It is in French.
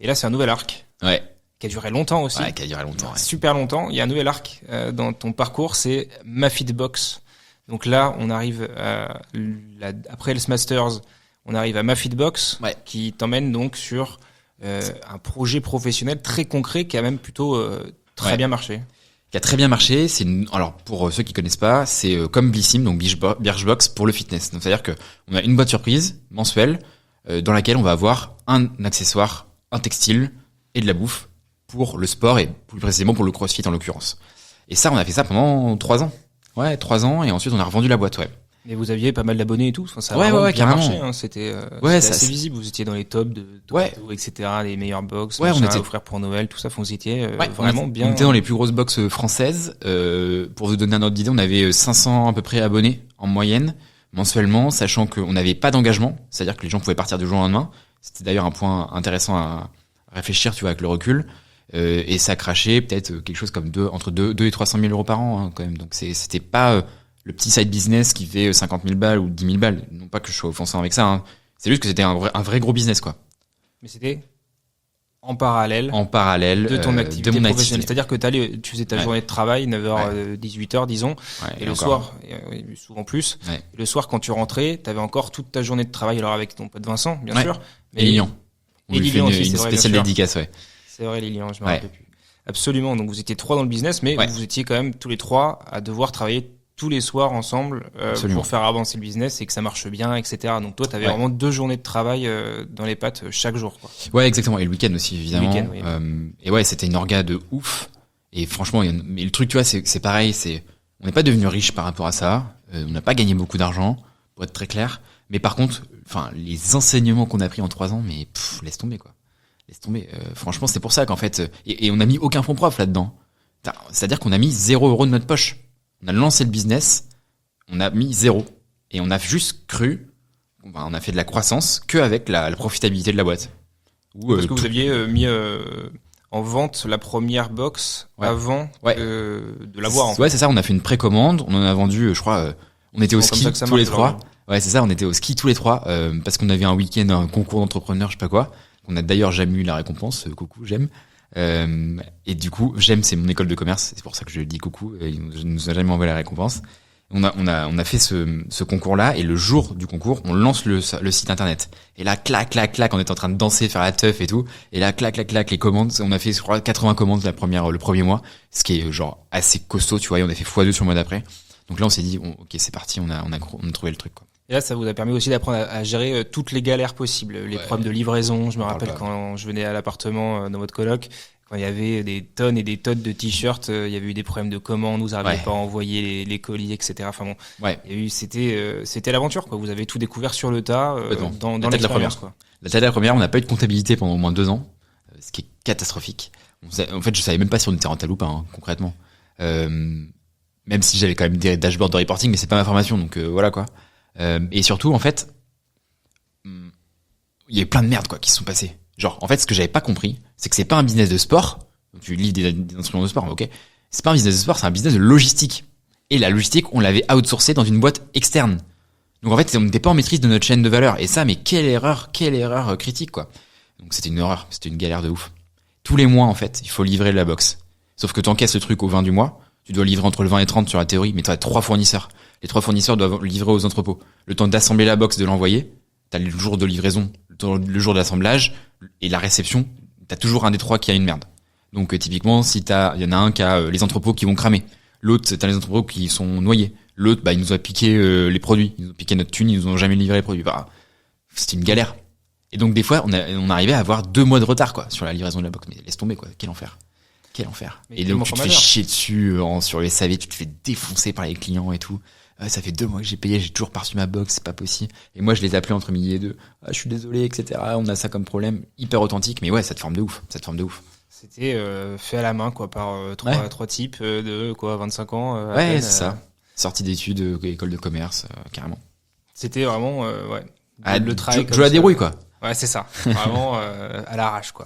Et là, c'est un nouvel arc. Ouais. Qui a duré longtemps aussi. Ouais, qui a duré longtemps. Ouais. Super longtemps. Il y a un nouvel arc dans ton parcours, c'est Mafitbox. Donc là, on arrive après le Masters, on arrive à Mafitbox, qui t'emmène donc sur un projet professionnel très concret qui a même plutôt très bien marché. Qui a très bien marché. Alors pour ceux qui connaissent pas, c'est comme Blissim, donc Birchbox pour le fitness. Donc c'est-à-dire que on a une boîte surprise mensuelle dans laquelle on va avoir un accessoire, un textile et de la bouffe pour le sport et plus précisément pour le CrossFit en l'occurrence. Et ça, on a fait ça pendant 3 ans. Ouais, 3 ans et ensuite on a revendu la boîte, ouais. Et vous aviez pas mal d'abonnés et tout. Enfin, ça a bien carrément marché. Hein. C'était ça, assez visible. Vous étiez dans les tops de etc. Les meilleures box. Ouais, on était à offrir pour Noël, tout ça. Vous étiez vraiment bien. On était dans les plus grosses box françaises. Pour vous donner un ordre d'idée, on avait 500 à peu près abonnés en moyenne mensuellement, sachant qu'on n'avait pas d'engagement, c'est-à-dire que les gens pouvaient partir du jour au lendemain. C'était d'ailleurs un point intéressant à réfléchir, tu vois, avec le recul. Et ça crachait peut-être quelque chose comme entre 2 et 300 000 euros par an, hein, quand même. Donc c'était pas le petit side business qui fait 50 000 balles ou 10 000 balles. Non pas que je sois offensant avec ça, hein. C'est juste que c'était un vrai gros business, quoi. Mais c'était en parallèle de ton activité de mon professionnelle. activité. C'est-à-dire que tu faisais ta journée de travail, 9h, 18h, disons, et le soir, souvent plus, et le soir, quand tu rentrais, t'avais encore toute ta journée de travail, alors avec ton pote Vincent, bien sûr. Et Lilian. Et Lilian aussi, une spéciale dédicace, ouais. C'est vrai, Lilian, je me rappelle plus. Absolument. Donc, vous étiez 3 dans le business, mais vous étiez quand même tous les 3 à devoir travailler tous les soirs ensemble pour faire avancer le business et que ça marche bien, etc. Donc toi, t'avais vraiment 2 journées de travail dans les pattes chaque jour, quoi. Ouais, exactement. Et le week-end aussi, évidemment. Le week-end, et ouais, c'était une orga de ouf. Et franchement, mais le truc, tu vois, c'est pareil. On n'est pas devenu riche par rapport à ça. On n'a pas gagné beaucoup d'argent, pour être très clair. Mais par contre, les enseignements qu'on a pris en 3 ans, mais laisse tomber, quoi. Laisse tomber. Franchement, c'est pour ça qu'en fait, et on n'a mis aucun fonds propre là-dedans. C'est-à-dire qu'on a mis 0 € de notre poche. On a lancé le business, on a mis 0. Et on a juste cru, on a fait de la croissance qu'avec la profitabilité de la boîte. Parce que vous aviez mis en vente la première box avant de l'avoir. En fait. Ouais, c'est ça, on a fait une précommande, on en a vendu, je crois, on était au ski tous les 3. Ouais, c'est ça, on était au ski tous les 3, parce qu'on avait un week-end, un concours d'entrepreneurs, je sais pas quoi. On a d'ailleurs jamais eu la récompense, coucou, j'aime. Et du coup, j'aime, c'est mon école de commerce, c'est pour ça que je dis coucou, il nous a jamais envoyé la récompense. On a fait ce concours-là, et le jour du concours, on lance le site internet. Et là, clac, on est en train de danser, faire la teuf et tout. Et là, clac, les commandes. On a fait, je crois, 80 commandes le premier mois. Ce qui est, genre, assez costaud, tu vois, et on a fait x2 sur le mois d'après. Donc là, on s'est dit, ok, c'est parti, on a trouvé le truc, quoi. Et là, ça vous a permis aussi d'apprendre à gérer toutes les galères possibles, les problèmes de livraison. Je me rappelle quand je venais à l'appartement dans votre coloc, quand il y avait des tonnes et des tonnes de t-shirts, il y avait eu des problèmes de commandes, vous n'arriviez pas à envoyer les colis, etc. Enfin bon, il y a eu, c'était l'aventure, quoi. Vous avez tout découvert sur le tas, dans l'expérience, quoi. La tête de la première, on n'a pas eu de comptabilité pendant au moins 2 ans, ce qui est catastrophique. En fait, je savais même pas si on était rentable ou pas, hein, concrètement. Même si j'avais quand même des dashboards de reporting, mais c'est pas ma formation, donc voilà, quoi. Et surtout, en fait, il y a eu plein de merdes, quoi, qui se sont passées. Genre, en fait, ce que j'avais pas compris, c'est que c'est pas un business de sport. Tu livres des instruments de sport, ok. C'est pas un business de sport, c'est un business de logistique. Et la logistique, on l'avait outsourcée dans une boîte externe. Donc en fait, on n'était pas en maîtrise de notre chaîne de valeur. Et ça, mais quelle erreur critique, quoi. Donc c'était une horreur, c'était une galère de ouf. Tous les mois, en fait, il faut livrer la box. Sauf que t'encaisses le truc au 20 du mois. Tu dois livrer entre le 20 et 30 sur la théorie, mais t'as 3 fournisseurs. Les 3 fournisseurs doivent livrer aux entrepôts. Le temps d'assembler la box, de l'envoyer. T'as le jour de livraison, le jour de l'assemblage et la réception. T'as toujours un des 3 qui a une merde. Donc typiquement, si il y en a un qui a les entrepôts qui vont cramer. L'autre, t'as les entrepôts qui sont noyés. L'autre, il nous a piqué les produits. Ils nous ont piqué notre thune, ils nous ont jamais livré les produits. C'était une galère. Et donc des fois, on arrivait à avoir 2 mois de retard, quoi, sur la livraison de la box. Mais laisse tomber, quoi. Quel enfer. Mais et donc tu te fais chier dessus sur les SAV, tu te fais défoncer par les clients et tout. Ça fait 2 mois que j'ai payé, j'ai toujours pas reçu ma box, c'est pas possible. Et moi je les appelais entre midi et 2. Je suis désolé, etc. On a ça comme problème, hyper authentique, mais ouais, ça te forme de ouf. C'était fait à la main, quoi, par trois types de 25 ans. Ouais, c'est ça. Sortie d'études, école de commerce, carrément. C'était vraiment le travail. Jouer à des rouilles, quoi. Ouais, c'est ça. Vraiment à l'arrache, quoi.